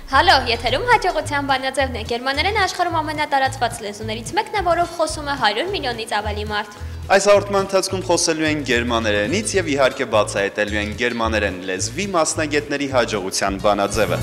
Հալո, եթերում հաջողության բանաձևն է։ Գերմաներեն աշխարհում ամենատարածված լեզուներից մեկն է, որով խոսում է 100 միլիոնից ավելի մարդ։ Այս հաղորդման ընթացքում խոսելու են գերմաներենից եւ իհարկե բացահայտելու են գերմաներեն լեզվի մասնագետների հաջողության բանաձևը։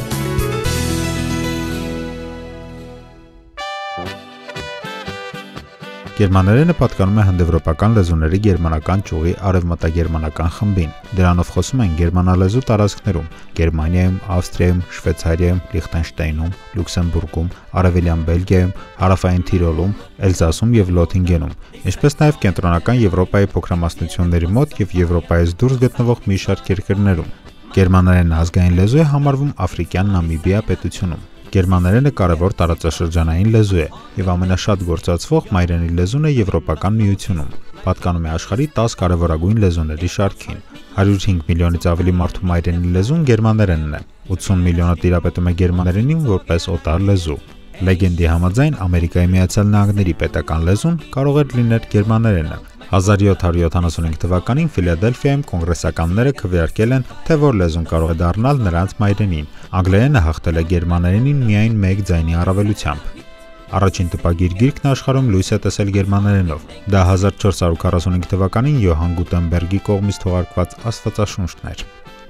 Գերմաներենը պատկանում է հնդեվրոպական լեզուների գերմանական ճյուղի արևմտագերմանական խմբին։ Դրանով խոսում են գերմանալեզու տարածքներում՝ Գերմանիայում, Ավստրիայում, Շվեյցարիայում, Լիխտենշտեյնում, Լյուքսեմբուրգում, Արևելյան Բելգիայում, Հարավային Թիրոլում, Էլզասում եւ Լոթինգենում, ինչպես նաեւ կենտրոնական Եվրոպայի փոքրամասնությունների մոտ եւ Եվրոպայից դուրս գտնվող մի շարք երկրներում։ Գերմաներենը ազգային լեզու է համարվում Աֆրիկյան Նամիբիա պետությունում։ Գերմաներենը կարևոր տարածաշրջանային լեզու է եւ ամենաշատ գործածվող մայրենի լեզուն է Եվրոպական միությունում։ Պատկանում է աշխարհի 10 կարևորագույն լեզուների շարքին։ 105 միլիոնից ավելի մարդու մայրենի լեզուն գերմաներենն է։ 80 միլիոնը տիրապետում է գերմաներենին որպես օտար լեզու։ Լեգենդի համաձայն Ամերիկայի Միացյալ Նահանգների պետական լեզուն կարող էր լինել գերմաներենը։ 1775 թվականին Ֆիլադելֆիայում կոնգրեսականները քվեարկել են, թե որ լեզուն կարող է դառնալ նրանց մայրենին։ Անգլերենը հաղթել է գերմաներենին միայն մեկ ձայնի առավելությամբ։ Առաջին տպագիր գիրքն աշխարհում լույս է տեսել գերմաներենով։ Դա 1445 թվականին Յոհան Գուտենբերգի կողմից թողարկված աստվածաշունչն էր։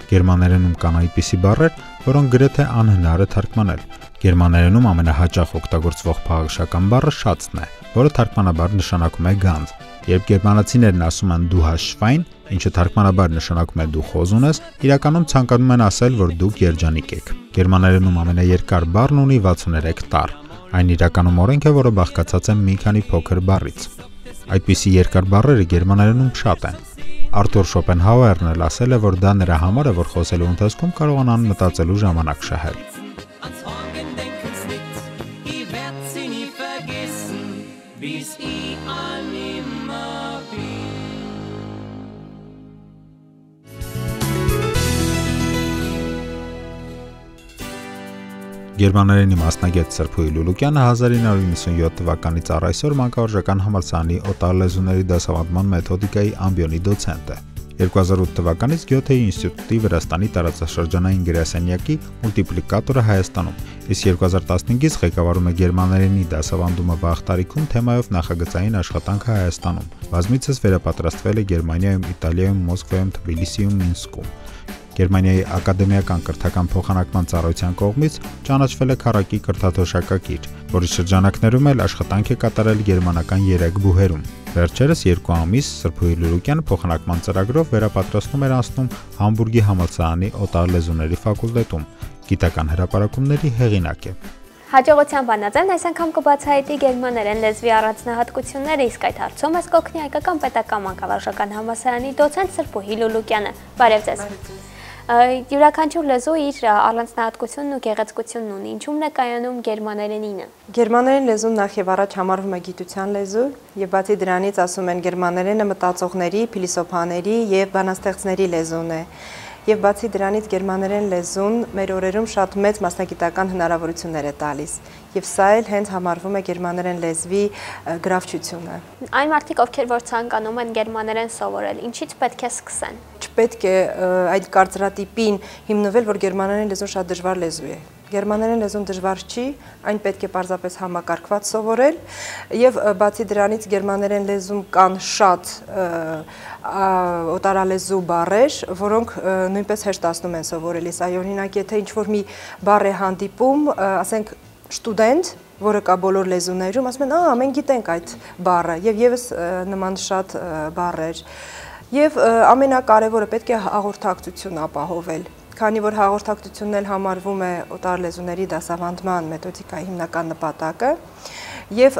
Գերմաներենում կան այդպիսի բառեր, որոնք գրեթե անհնար է թարգմանել։ Գերմաներենում ամենահաճախ օգտագործվող փաղաքշական բառը շացն է, որը թարգմանաբար նշանակում է գանձ։ Երբ գերմանացիներն ասում են դու հաշվային, ինչը թարգմանաբար նշանակում է դու խոզ ունես, իրականում ցանկանում են ասել, որ դուք երջանիկ եք։ Գերմաներենում ամենաերկար բառն ունի 63 տառ։ Այն իրականում օրենք է, որը բաղկացած է մի քանի փոքր բառից։ Այդպիսի երկար բառերը գերմաներենում շատ են։ Արթուր Շոպենհաուերն էլ ասել է, որ դա նրա համար է, որ խոսելու ընթացքում կարողանան մտածելու ժամանակ շահել։ Գերմաներենի մասնագետ Սրփուհի Լուլուկյանը 1997 թվականից առ այսօր մանկավարժական համալսարանի օտար լեզուների դասավանդման մեթոդիկայի ամբիոնի դոցենտ է։ 2008 թվականից Գյոթեի ինստիտուտի Վրաստանի տարածաշրջանային գրասենյակի մուլտիպլիկատորը Հայաստանում, իսկ 2015-ից ղեկավարում է գերմաներենի դասավանդումը վաղ տարիքում թեմայով նախագծային աշխատանքը Հայաստանում։ Բազմիցս վերապատրաստվել է Գերմանիայում, Իտալիայում, Մոսկվայում, Թբիլիսիում, Մինսկում։ Գերմանիայի ակադեմիական կրթական փոխանակման ծառայության կողմից ճանաչվել է քառակի կրթաթոշակագիր, որի շրջանակներում էլ աշխատանք է կատարել գերմանական 3 բուհերում։ Վերջերս 2 ամիս Սրփուհի Լուլուկյանը փոխանակման ծրագրով վերապատրաստում էր անցնում Համբուրգի համալսարանի օտար լեզուների ֆակուլտետում, գիտական հրապարակումների հեղինակ է։ Հաջողության բանաձևն այս անգամ կբացահայտի գերմաներեն լեզվի առանձնահատկությունները, իսկ այդ հարցում ես կօգնի Հայկական պետական մանկավարժական համալսարանի դոցենտ Սրփուհի Լուլուկյանը։ Բարև ձեզ։ Յուրաքանչյուր լեզու իր առանձնահատկությունն ու գեղեցկությունն ունի։ Ինչու՞մն է կայանում գերմաներենինը։ Գերմաներեն լեզուն նախ եւ առաջ համարվում է գիտության լեզու, եւ բացի դրանից ասում են գերմաներենը մտածողների, փիլիսոփաների եւ բանաստեղծների լեզուն է։ Եվ բացի դրանից գերմաներեն լեզուն մեր օրերում շատ մեծ մասնագիտական հնարավորություններ է տալիս։ Եվ սա էլ հենց համարվում է գերմաներեն լեզվի գրավչությունը։ Այն մարդիկ, ովքեր որ ցանկանում են գերմաներեն սովորել, ինչից պետք է սկսեն։ Չպետք է այդ կարծրատիպին հիմնվել, որ գերմաներեն լեզուն շատ դժվար լեզու է։ Գերմաներեն լեզուն դժվար չի, այն պետք է պարզապես համակարգված սովորել, եւ բացի դրանից գերմաներեն լեզում կան շատ օտարալեզու բառեր, որոնք նույնպես հեշտացնում են սովորելիս։ Այ օրինակ, եթե ինչ-որ մի բառ է հանդիպում, ասենք ստուդենտ, որը կա բոլոր լեզուներում, ասում են, մենք գիտենք այդ բառը, եւ եւս նման շատ բառեր։ Եվ ամենակարևորը պետք է հաղորդակցություն ապահովել, քանի որ հաղորդակցությունն էլ համարվում է օտար լեզուների դասավանդման մեթոդիկայի հիմնական նպատակը, եւ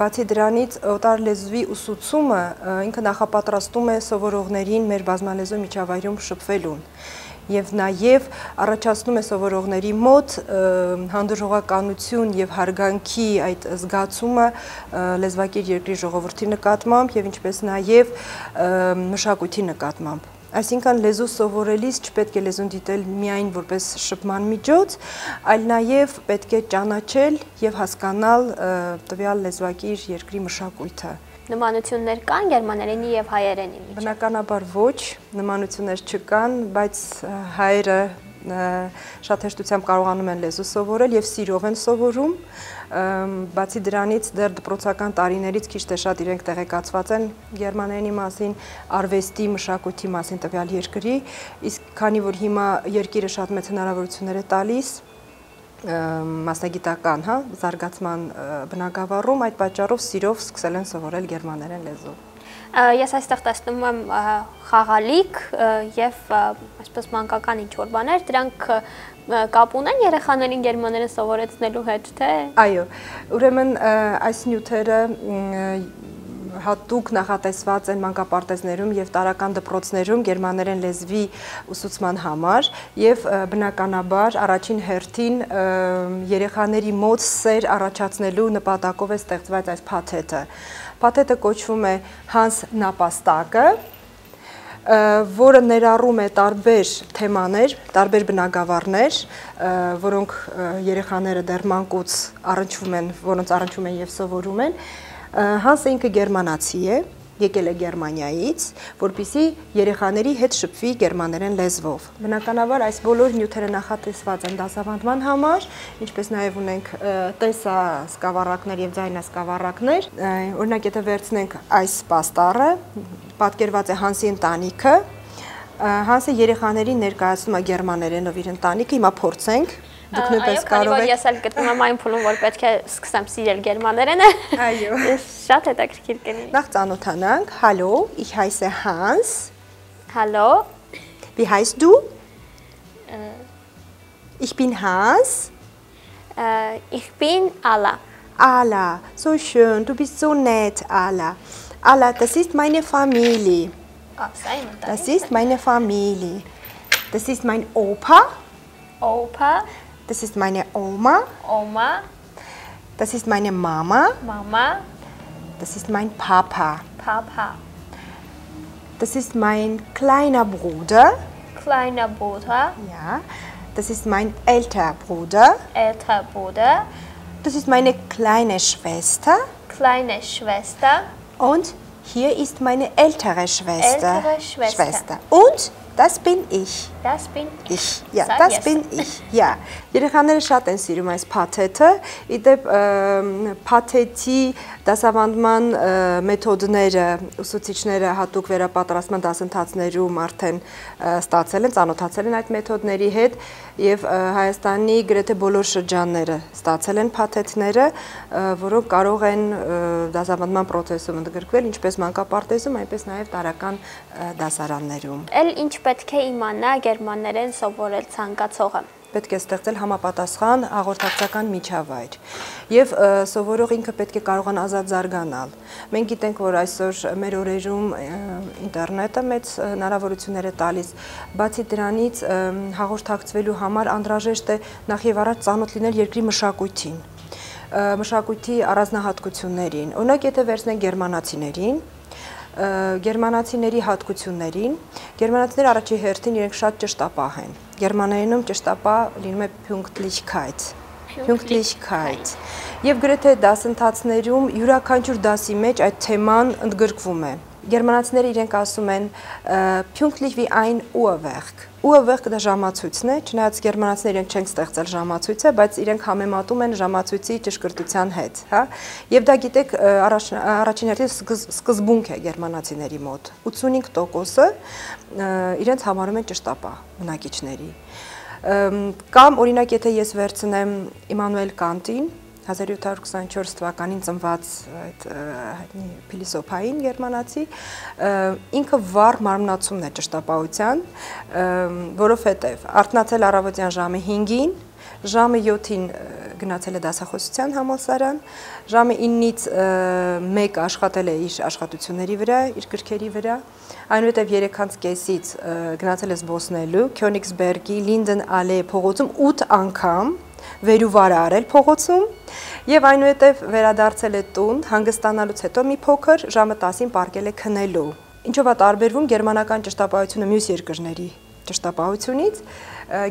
բացի դրանից օտար լեզվի ուսուցումը ինքը նախապատրաստում է սովորողներին մեր բազմալեզու միջավայրում շփվելուն։ Եվ նաև առաջացնում է սովորողների մոտ հանդուրժողականություն եւ հարգանքի այդ զգացումը լեզվակիր երկրի ժողովրդի նկատմամբ եւ ինչպես նաև մշակույթի նկատմամբ։ Այսինքն լեզու սովորելիս չպետք է լեզուն դիտել միայն որպես շփման միջոց, այլ նաև պետք է ճանաչել եւ հասկանալ տվյալ լեզվակիր երկրի մշակույթը։ Նմանություններ կան գերմաներենի եւ հայերենի միջեւ։ Բնականաբար ոչ, նմանություններ չկան, բայց հայերը շատ հեշտությամբ կարողանում են լեզու սովորել եւ սիրով են սովորում, բացի դրանից դեռ դպրոցական տարիներից քիչ թե շատ իրենք տեղեկացված են գերմաներենի մասին, արվեստի, մշակույթի մասին տվյալ երկրի, իսկ քանի որ հիմա երկիրը շատ մեծ հնարավորություններ է տալիս մասնագիտական, զարգացման բնագավառում, այդ պատճառով սիրով սկսել են սովորել գերմաներեն լեզու։ Ես այստեղ տեսնում եմ խաղալիք եւ այսպես մանկական ինչ-որ բաներ, դրանք կապ ունեն երեխաներին գերմաներեն սովորեցնելու հետ, թե։ Այո, ուրեմն այս նյութերը հատուկ նախատեսված են մանկապարտեզներում եւ տարրական դպրոցներում գերմաներեն լեզվի ուսուցման համար եւ բնականաբար առաջին հերթին երեխաների մոտ սեր առաջացնելու նպատակով է ստեղծված այս փաթեթը։ Փաթեթը կոչվում է Հանս նապաստակը, որը ներառում է տարբեր թեմաներ, տարբեր բնագավառներ, որոնք երեխաները դեռ մանկուց առնչվում են, որոնց առնչվում են եւ սովորում են։ Հանսը ինքը գերմանացի է, եկել է Գերմանիայից, որպեսզի երեխաների հետ շփվի գերմաներեն լեզվով։ Բնականաբար այս բոլոր նյութերը նախատեսված են դասավանդման համար, ինչպես նաև ունենք տեսասկավառակներ եւ ձայնասկավառակներ։ Օրինակ, եթե վերցնենք այս պաստառը, պատկերված է Հանսի ընտանիքը։ Հանսը երեխաներին ներկայացնում է գերմաներենով իր ընտանիքը, հիմա փորձենք։ Դուք նույնպես կարող եք։ Ես էլ գտնում եմ այն փուլում, որ պետք է սկսեմ սիրել գերմաներենը։ Այո։ Շատ հետաքրքիր կլինի։ Նախ ծանոթանանք։ Hallo, ich heiße Hans. Hallo. Wie heißt du? Ich bin Hans. Ich bin Alla. Alla, so schön, du bist so nett, Alla. Alla, das ist meine Familie. Das ist meine Familie. Das ist mein Opa. Opa. Das ist meine Oma. Oma. Das ist meine Mama. Mama. Das ist mein Papa. Papa. Das ist mein kleiner Bruder. Kleiner Bruder. Ja. Das ist mein älterer Bruder. Älterer Bruder. Das ist meine kleine Schwester. Kleine Schwester. Und hier ist meine ältere Schwester. Ältere Schwester. Und das bin ich. Das bin ich. Ja, das bin ich. Ja. Երեխաները շատ են սիրում այս փաթեթը։ Իդեպ փաթեթի դասավանդման մեթոդները ուսուցիչները հատուկ վերապատրաստման դասընթացներում արդեն ստացել են, ծանոթացել են այդ մեթոդների հետ եւ Հայաստանի գրեթե բոլոր շրջանները ստացել են փաթեթները, որոնք կարող են դասավանդման process-ում ընդգրկվել ինչպես մանկապարտեզում, այնպես նաեւ տարրական դասարաններում։ Էլ ինչ պետք է իմանա գերմաներեն սովորել ցանկացողը։ Պետք է ստեղծել համապատասխան հաղորդակցական միջավայր եւ սովորող ինքը պետք է կարողանա ազատ զարգանալ։ Մենք գիտենք, որ այսօր մեր օրերում ինտերնետը մեծ հնարավորություններ է տալիս, բացի դրանից հաղորդակցվելու համար անհրաժեշտ է նախ եւ առաջ ծանոթ լինել երկրի մշակույթին, մշակույթի առանձնահատկություններին։ Օրինակ, եթե վերցնենք գերմանացիներին, գերմանացիների հատկություններին, գերմանացիները առաջի հերթին իրենք շատ ճշտապահ են։ Գերմաներենում ճշտապահ լինում է Pünktlichkeit։ Pünktlichkeit։ Եվ գրեթե դասընթացներում յուրաքանչյուր դասի մեջ այդ թեման ընդգրկվում է։ Գերմանացիները իրենք ասում են Pünktlich wie ein Uhrwerk։ Uhrwerk դա ժամացույցն է, չնայած գերմանացիները իրենք չեն ստեղծել ժամացույցը, բայց իրենք համեմատում են ժամացույցի ճշգրտության հետ, հա։ Եվ դա գիտեք, առաջին հերթին սկզբունք է գերմանացիների մոտ։ 85%-ը իրենց համարում են ճշտապահ բնակիչների։ Կամ օրինակ, եթե ես վերցնեմ Իմմանուել Կանտին, 1724 թվականին ծնված այդ հայտնի փիլիսոփային գերմանացի, ինքը վառ մարմնացումն է ճշտապահության, որովհետև արթնացել առավոտյան ժամը 5-ին, ժամը 7-ին գնացել է դասախոսության համալսարան, ժամը 9-ից 1 աշխատել է իր աշխատությունների վրա, իր գրքերի վրա, այնուհետև 3:30-ից գնացել է զբոսնելու Քյոնիգսբերգի Լինդեն ալեյ փողոցում 8 անգամ վերուվար արել փողոցում եւ այնուհետև վերադարձել է տուն, հանգստանալուց հետո մի փոքր ժամը 10-ին պարկել է քնելու։ Ինչով է տարբերվում գերմանական ճշտապահությունը մյուս երկրների ճշտապահությունից,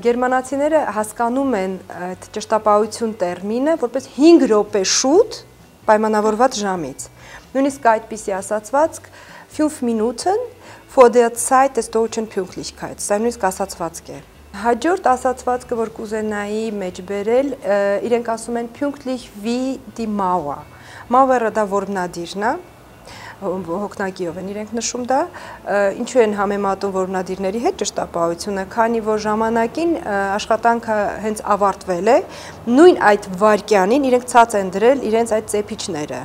գերմանացիները հասկանում են այդ ճշտապահություն տերմինը որպես 5 րոպե շուտ պայմանավորված ժամից։ Նույնիսկ այդպիսի ասացվածք 5 Minuten vor der Zeit des deutschen Pünktlichkeits, սա նույնիսկ ասացվածք է։ Հաջորդ ասացվածքը, որ կուզենայի մեջ բերել, իրենք ասում են pünktlich wie die Mauer։ Mauer-ը դա որմնադիրն է, հոգնակիով են իրենք նշում դա, ինչու են համեմատում որմնադիրների հետ ճշտապահությունը, քանի որ ժամանակին աշխատանքը հենց ավարտվել է, նույն այդ վայրկյանին իրենք ցած են դրել իրենց այդ ծեփիչները,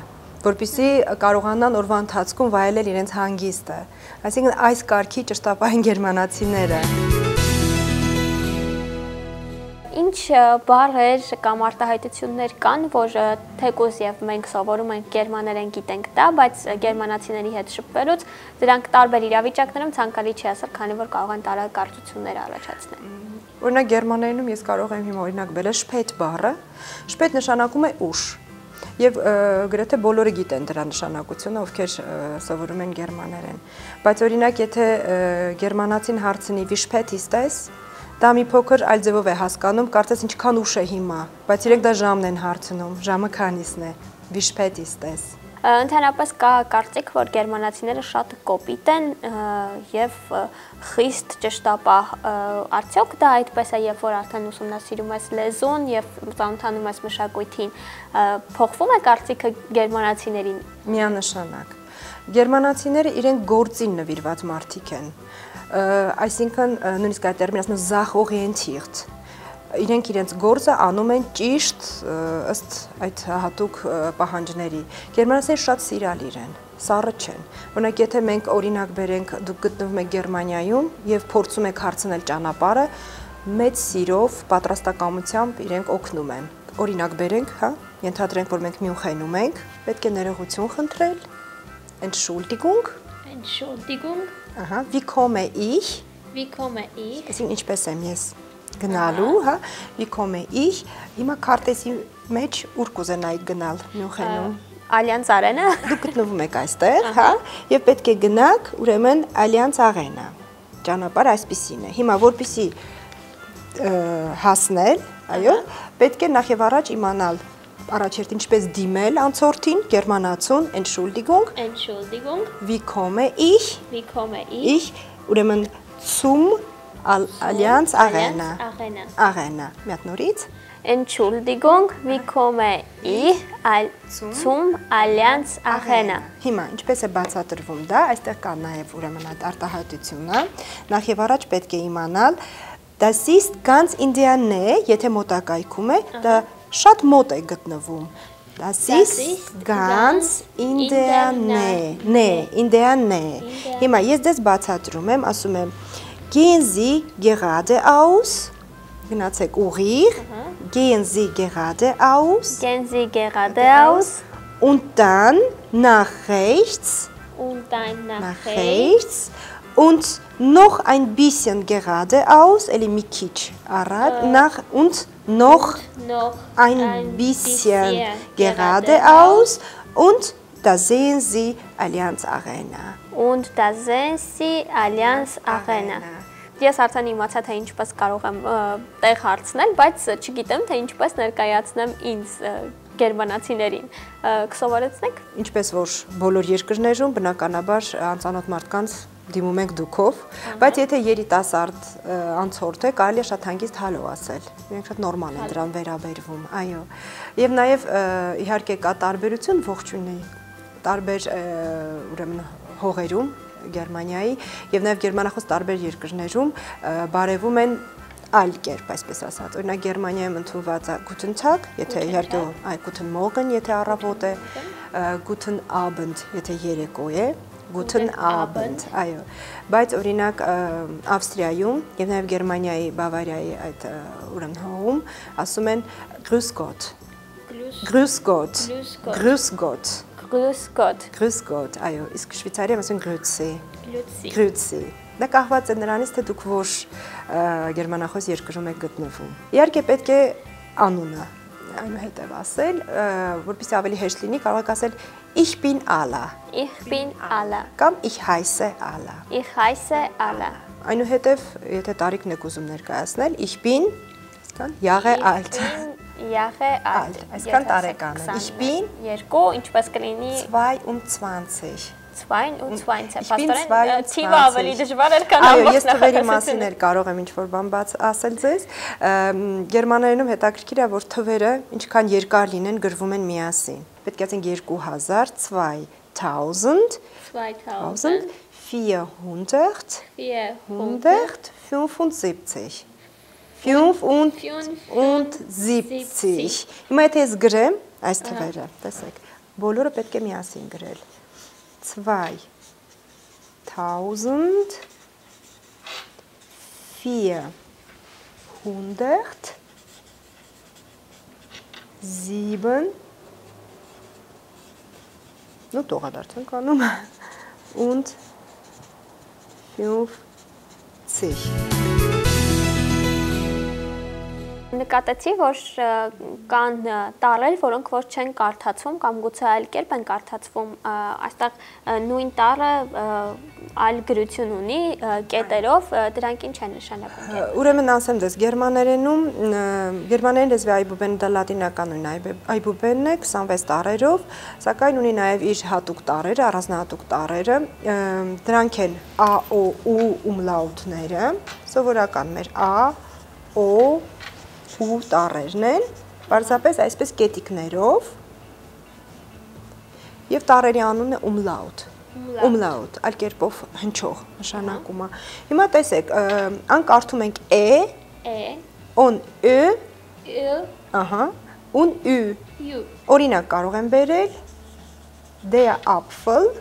որպեսզի կարողանան օրվա ընթացքում վայելել իրենց հանգիստը։ Այսինքն այս կարգի ճշտապահ են գերմանացիները։ Ինչ բառեր կամ արտահայտություններ կան, որ թեկուզ եւ մենք սովորում ենք գերմաներեն գիտենք դա, բայց գերմանացիների հետ շփվելուց դրանք տարբեր իրավիճակներում ցանկալի չի ասել, քանի որ կարող են տարակարծություններ առաջացնել։ Օրինակ գերմաներենում ես կարող եմ հիմա օրինակ բերել spät բառը, spät նշանակում է ուշ։ Եվ գրեթե բոլորը գիտեն դրա նշանակությունը, ովքեր սովորում են գերմաներեն։ Բայց օրինակ եթե գերմանացին հարցնի wie spät ist es, դա մի փոքր այլ ձևով է հասկանում, կարծես ինչքան ուշ է հիմա, բայց իրենք դա ժամն են հարցնում, ժամը քանիսն է, wie spät ist es։ Ընդհանրապես կա կարծիք, որ գերմանացիները շատ կոպիտ են եւ խիստ ճշտապահ, արդյոք դա այդպես է, երբ որ արդեն ուսումնասիրում ես լեզուն եւ ծանոթանում ես մշակույթին, փոխվում է կարծիքը գերմանացիներին։ Միանշանակ։ Գերմանացիները իրենք գործին նվիրված մարդիկ են։ Այսինքն նույնիսկ այդ տերմինը ասում են զախօրիենտիրտ։ Իրենք իրենց գործը անում են ճիշտ ըստ այդ հատուկ պահանջների։ Գերմանացիները շատ սիրալիր են, սառը չեն։ Օրինակ եթե մենք օրինակ բերենք, դուք գտնվում եք Գերմանիայում եւ փորձում եք հարցնել ճանապարհը, մեծ սիրով, պատրաստակամությամբ իրենք օգնում են։ Օրինակ բերենք, հա, ենթադրենք, որ մենք Մյունխենում ենք, պետք է ներողություն խնդրել, Entschuldigung, Ահա, wie komme ich? Այսինքն ինչպես եմ ես գնալու, հա, wie komme ich? Հիմա քարտեզի մեջ ուր կուզենայի գնալ Մյունխենում։ Allianz Arena։ Դուք գտնվում եք այստեղ, հա, եւ պետք է գնաք, ուրեմն Allianz Arena։ Ճանապարհը այսպեսին է։ Հիմա որպեսի հասնել, այո, պետք է նախ եւ առաջ իմանալ առաջերտ ինչպես դիմել անցորդին, գերմանացուն, Entschuldigung, wie komme ich, ich, ուրեմն zum Allianz Arena, մի հատ նորից, Entschuldigung, wie komme ich zum Allianz Arena։ Հիմա ինչպես է բացատրվում դա, այստեղ կա նաև ուրեմն այդ արտահայտությունը, նախ եւ առաջ պետք է իմանալ, das ist ganz in der Nähe, եթե մոտակայքում է, դա շատ մոտ է գտնվում։ Das ist ganz in der Nähe, in der Nähe։ Հիմա ես դες բացատրում եմ, ասում եմ gehen Sie geradeaus, գնացեք ուղիղ, gehen Sie geradeaus, und dann nach rechts, und noch ein bisschen geradeaus, eli մի քիչ առաջ, und noch ein bisschen geradeaus und da sehen Sie Allianz Arena. Ես արդեն իմացա, թե ինչպես կարող եմ տեղ հարցնել, բայց չգիտեմ, թե ինչպես ներկայացնեմ ինձ գերմանացիներին։ Կսովորեցնեք։ Ինչպես որ բոլոր երկրներում բնականաբար անծանոթ մարդկանց դիմում ենք դուքով, բայց եթե երիտասարդ անցորդ է, կարելի է շատ հանգիստ հալո ասել։ Իրենք շատ նորմալ են դրան վերաբերվում, այո։ Եվ նաև իհարկե կա տարբերություն ողջույնի, տարբեր ուրեմն հողերում Գերմանիայի եւ նաեւ գերմանախոս տարբեր երկրներում բարևում են այլ կերպ, այսպես ասած։ Օրինակ Գերմանիայում ընդունված է Guten Tag, եթե իհարկե Guten Morgen, եթե առավոտ է, Guten Abend, եթե երեկո է, Guten Abend, այո։ Բայց օրինակ Ավստրիայում եւ նաեւ Գերմանիայի Բավարիայի այդ ուրեմն հողում ասում են Grüß Gott, Grüß Gott, Grüß Gott, Grüß Gott, այո, իսկ շվեյցարիայում ասում են Grüezi, Grüezi։ Դա կախված է նրանից, թե դուք որ գերմանախոս երկրում եք գտնվում։ Իհարկե պետք է անունը այնուհետև ասել, որպեսզի ավելի հեշտ լինի, կարող եք ասել Ich bin Ala, կամ Ich heiße Ala, այնուհետև եթե տարիքն եք ուզում ներկայացնել, Ich bin Jahre alt, այսքան տարեկան եմ, Ich bin 2, ինչպես կլինի 22, Ցվայն ու ցվայնց է, Ich bin պաստորեն 22. թիվը ավելի դժվար էր, քան Այո, ես թվերի մասին էլ կարող եմ ինչ-որ բան բաց ասել ձեզ։ Գերմաներենում հետաքրքիր է, որ թվերը ինչքան երկար լինեն, գրվում են միասին։ Պետք է ասենք 2000, 2000, 2000, 400, 475, 75. Հիմա եթե ես գրեմ այս թվերը, տեսեք, բոլորը պետք է միասին գրել։ 2000, 400, 7, ну տողադարձանք անում und 50. Նկատեցի, որ կան տառեր, որոնք որ չեն կարդացվում կամ գուցե այլ կերպ են կարդացվում, այստեղ նույն տառը այլ գրություն ունի կետերով, դրանք ինչ են նշանակում։ Ուրեմն ասեմ ձեզ, գերմաներեն լեզվի այբուբենը դա լատինական նույն այբուբենն է 26 տառերով, սակայն ունի նաև իր հատուկ տառերը, առանձնահատուկ տառերը, դրանք են A, O, U umlautները, սովորական մեր A, O ու տառերն են, պարզապես այսպես կետիկներով և տառերի անունն է umlaut, այլ կերպով հնչող նշանակում է։ Հիմա տեսեք, ան կարդում ենք on un ü, օրինակ կարող եմ բերել der Apfel,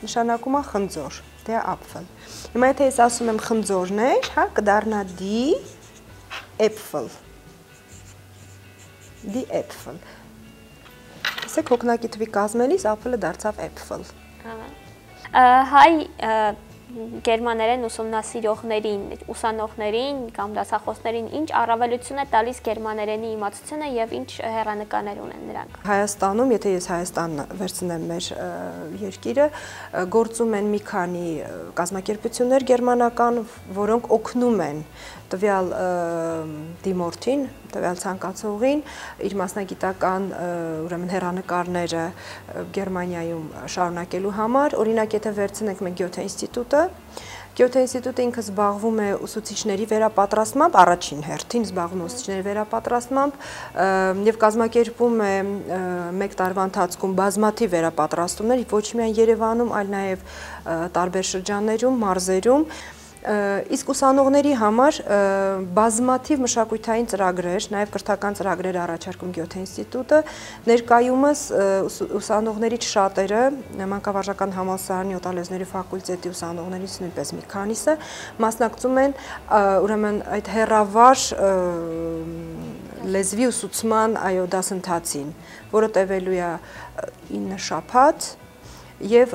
նշանակում է խնձոր, der Apfel։ Հիմա եթե ես ասում եմ խնձորներ, կդառնա die Äpfel. Die Äpfel. Ասեք հոգնակի թվի կազմելիս ապֆելը դարձավ Äpfel։ Հայ գերմաներեն ուսումնասիրողներին, ուսանողներին կամ դասախոսներին ինչ առավելություն է տալիս գերմաներենի իմացությունը եւ ինչ հեռանկարներ ունեն նրանք։ Հայաստանում, եթե ես Հայաստան վերցնեմ մեր երկիրը, գործում են մի քանի կազմակերպություններ գերմանական, որոնք օգնում են տվյալ դիմորդին, տվյալ ցանկացողին իր մասնագիտական ուրեմն հեռանկարները Գերմանիայում շարունակելու համար, օրինակ եթե վերցնենք մենք Գյոթե ինստիտուտը, Գյոթե ինստիտուտը ինքը զբաղվում է ուսուցիչների վերապատրաստմամբ, առաջին հերթին զբաղվում է ուսուցիչների վերապատրաստմամբ եւ կազմակերպում է մեկ տարվա ընթացքում բազմաթիվ վերապատրաստումներ, ոչ միայն Երևանում, այլ նաեւ տարբեր շրջաններում, մարզերում Իսկ ուսանողների համար բազմաթիվ մշակութային ծրագրեր, նաև կրթական ծրագրեր առաջարկում Գյոթե ինստիտուտը, ներկայումս ուսանողներից շատերը, մանկավարժական համալսարանի օտարլեզուների ֆակուլտետի ուսանողներից նույնպես մի քանիսը մասնակցում են ուրեմն այդ հեռավար լեզվի ուսուցման դասընթացին, որը տևելու է 9 շաբաթ, Եվ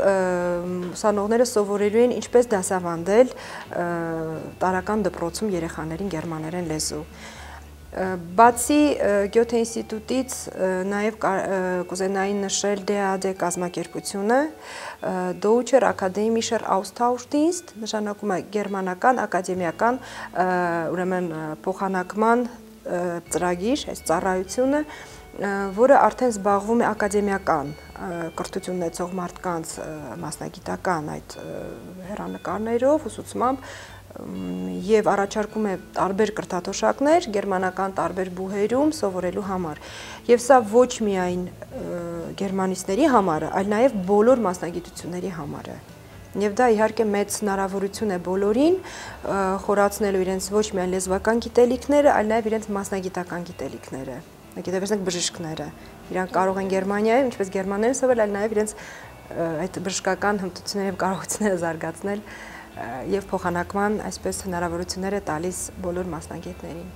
ուսանողները սովորելու են ինչպես դասավանդել տարրական դպրոցում երեխաներին գերմաներեն լեզու։ Բացի Գյոթե ինստիտուտից նաև կուզենայի նշել DAAD կազմակերպությունը, Deutscher Akademischer Austauschdienst, նշանակում է գերմանական ակադեմիական ուրեմն փոխանակման ծրագիր, այս ծառայությունը, որը արդեն զբաղվում է ակադեմիական կրթություն ունեցող մարդկանց մասնագիտական այդ հեռանկարներով, ուսուցմամբ եւ առաջարկում է տարբեր կրթաթոշակներ գերմանական տարբեր բուհերում սովորելու համար։ Եվ սա ոչ միայն գերմանիստների համար է, այլ նաեւ բոլոր մասնագիտությունների համար է։ Եվ դա իհարկե մեծ հնարավորություն է բոլորին խորացնելու իրենց ոչ միայն լեզվական գիտելիքները, այլ նաեւ իրենց մասնագիտական գիտելիքները։ Գիտեվերսնենք բժիշկները, իրանք կարող են Գերմանիայում, ինչպես գերմաներեն սովորել, այլ նաև իրենց այդ բժշկական հմտությունները եւ կարողությունները զարգացնել եւ փոխանակման այսպես հնարավորությունները տալիս բոլոր մասնագետներին։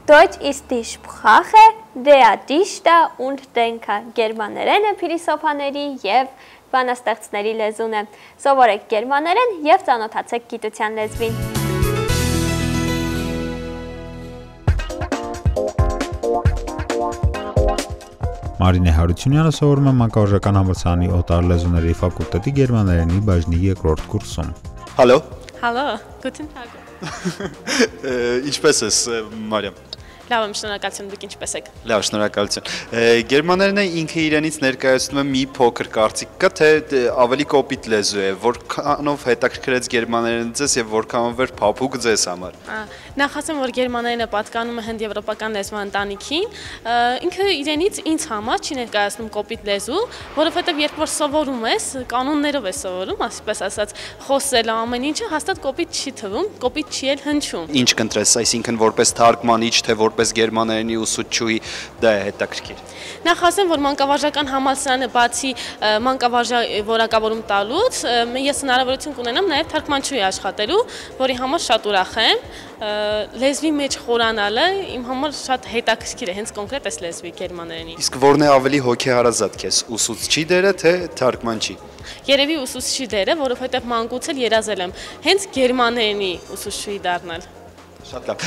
Deutsch ist die Sprache der Dichter und Denker։ Գերմաներենը փիլիսոփաների եւ բանաստեղծների լեզուն է։ Սովորեք գերմաներեն եւ ծանոթացեք գիտության լեզվին։ Մարինե Հարությունյանը սովորում է մանկավարժական համալսարանի օտարլեզուների ֆակուլտետի գերմաներենի բաժնի երկրորդ կուրսում։ Հալո։ Hallo, guten Tag. Ինչպես ես, Մարիամ։ Լավ եմ, շնորհակալություն, դուք ինչպես եք։ Լավ, շնորհակալություն։ Գերմաներենը ինքը իրենից ներկայացնում է մի փոքր կարծիք կա, թե ավելի կոպիտ լեզու է, որքանով հետաքրքրեց գերմաներենը ձեզ եւ որքանով էր փափուկ ձեզ համար։ Նախ ասեմ, որ գերմաներենը պատկանում է հնդեվրոպական լեզվի ընտանիքին, ինքը իրենից ինձ համար չի ներկայացնում կոպիտ լեզու, որովհետեւ երբ որ սովորում ես, կանոններով ես սովորում, այսպես ասած, խոսելը ամեն ինչը հաստատ կոպիտ չի թվում, կոպիտ չի էլ հնչում։ Ինչ կընտրես, այսինքն որպես թարգմանիչ, թե որպես գերմաներենի ուսուցչուհի, դա է հետաքրքիր։ Նախ ասեմ, որ մանկավարժական համալսարանը բացի որակավորում տալուց, ես հնարավորություն կունենամ նաև թարգմանչուհի աշխատելու, որի համար շատ ուրախ եմ։ Լեզվի մեջ խորանալը իմ համար շատ հետաքրքիր է, հենց կոնկրետ այս լեզվի գերմաներենի։ Իսկ որն է ավելի հոգեհարազատ քեզ, ուսուցչի դերը, թե թարգմանչի։ Երևի ուսուցչի դերը, որովհետև մանկուց էլ երազել եմ հենց գերմաներենի ուսուցչուհի դառնալ։ Շատ լավ։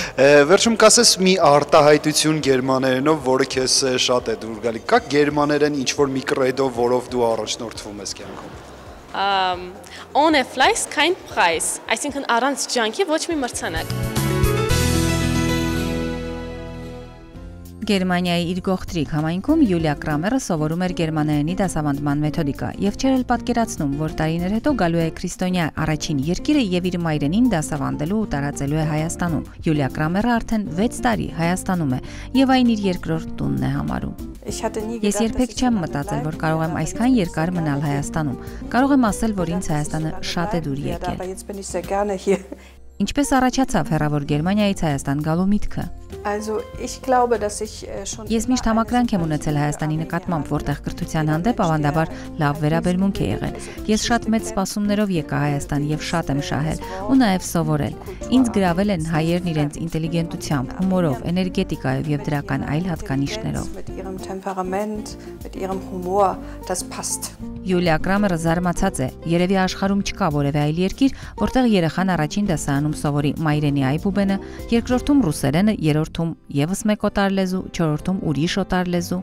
Վերջում կասես մի արտահայտություն գերմաներենով, որը քեզ շատ է դուր գալի։ Կա գերմաներեն ինչ-որ մի կրեդո, որով դու առաջնորդվում ես կյանքում։ Ohne Fleiß kein Preis, այսինքն առանց ջանքի ոչ մի մրցանակ։ Գերմանիայի իր գողտրիկ համայնքում Յուլիա Կրամերը սովորում էր գերմաներենի դասավանդման մեթոդիկա եւ չէր էլ պատկերացնում, որ տարիներ հետո գալու է քրիստոնյա առաջին երկիրը եւ իր մայրենին դասավանդելու ու տարածելու է Հայաստանում։ Յուլիա Կրամերը արդեն 6 տարի Հայաստանում է եւ այն իր երկրորդ տունն է համարում։ Ես երբեք չեմ մտածել, որ կարող եմ այսքան երկար մնալ Հայաստանում։ Կարող եմ ասել, որ ինձ Հայաստանը շատ է դուր եկել։ Ինչպես առաջացավ հեռավոր Գերմանիայից Հայաստան գալու միտքը։ Ես միշտ համակրանք եմ ունեցել Հայաստանի նկատմամբ, որտեղ կրթության հանդեպ ավանդաբար լավ վերաբերմունք է եղել։ Ես շատ մեծ սպասումներով եկա Հայաստան եւ շատ եմ շահել ու նաեւ սովորել։ Ինձ գրավել են հայերն իրենց ինտելիգենտությամբ, հումորով, էներգետիկայով եւ դրական այլ հատկանիշներով։ Յուլիա Կրամերը զարմացած է, երևի աշխարհում չկա որևէ այլ երկիր, որտեղ երեխան առաջին դասարանում սովորի մայրենի այբուբենը, երկրորդում ռուսերենը, երրորդում եւս մեկ օտար լեզու, չորրորդում ուրիշ օտար լեզու։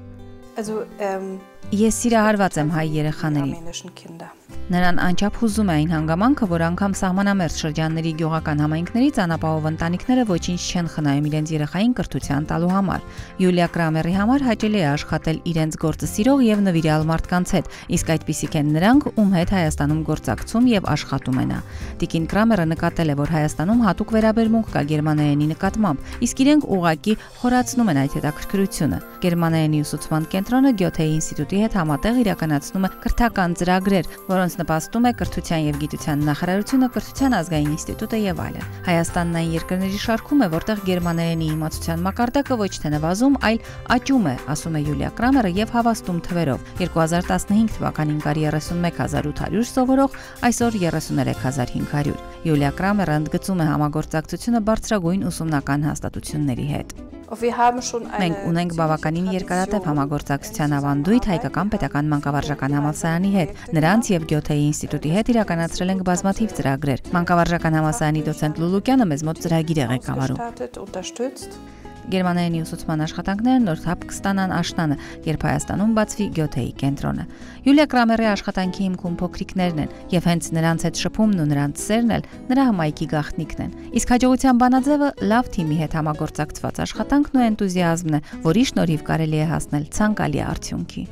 Ես սիրահարված եմ հայ երեխաներին։ Նրան անչափ հուզում է այն հանգամանքը, որ անգամ սահմանամերձ շրջանների գյուղական համայնքներից անապահով ընտանիքները ոչինչ չեն խնայում իրենց երեխային կրթության տալու համար։ Յուլիա Կրամերի համար հաճելի է աշխատել իրենց գործը սիրող եւ նվիրյալ մարդկանց հետ, իսկ այդպիսիք են նրանք, ում հետ Հայաստանում գործակցում եւ աշխատում է նա։ Տիկին Կրամերը նկատել է, որ Հայաստանում հատուկ վերաբերմունք կա գերմաներենի նկատմամբ, իսկ իրենք ուղղակի խորացնում են այդ հետաքրքրությունը։ Գերմաներենի ուսուցման կենտրոնը Գյոթեի ինստիտուտի հետ համատեղ իրականացնում է կրթական ծրագրեր, որոնց նպաստում է կրթության եւ գիտության նախարարությունը, կրթության ազգային ինստիտուտը եւ այլն։ Հայաստանն այն երկրների շարքում է, որտեղ գերմաներենի իմացության մակարդակը ոչ թե նվազում, այլ աճում է, ասում է Յուլիա Կրամերը եւ հավաստում թվերով։ 2015 թվականին կար 31800 սովորող, այսօր 33500։ Յուլիա Կրամերը ընդգծում է համագործակցությունը բարձրագույն ուսումնական հաստատությունների հետ։ Մենք ունենք բավականին երկարատև համագործակցության ավանդույթ Հայկական պետական մանկավարժական համալսարանի հետ։ Նրանց եւ Գյոթեի ինստիտուտի հետ իրականացրել ենք բազմաթիվ ծրագրեր։ Մանկավարժական համալսարանի դոցենտ Լուլուկյանը մեզ մոտ ծրագիր է ղեկավարում։ Գերմաներենի ուսուցման աշխատանքները նոր թափ կստանան աշնանը, երբ Հայաստանում բացվի Գյոթեի կենտրոնը։ Յուլիա Կրամերի աշխատանքի հիմքում փոքրիկներն են, եւ հենց նրանց հետ շփումն ու նրանց սերն էլ նրա հմայքի գաղտնիքն են։ Իսկ հաջողության բանաձևը լավ թիմի հետ համագործակցված աշխատանքն ու էնտուզիազմն է, որի շնորհիվ կարելի է հասնել ցանկալի արդյունքի։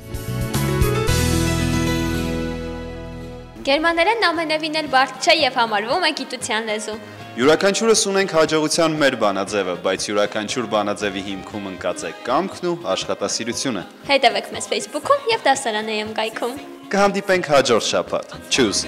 Գերմաներենն ամենևին էլ բարդ չէ եւ համարվում է գիտության լեզու։ Յուրաքանչյուրս ունենք հաջողության մեր բանաձևը, բայց յուրաքանչյուր բանաձևի հիմքում ընկած է կամքն ու աշխատասիրությունը։ Հետևեք մեզ Facebook-ում եւ դասարան.am կայքում։ Կհանդիպենք հաջորդ շաբաթ։ Tschüss։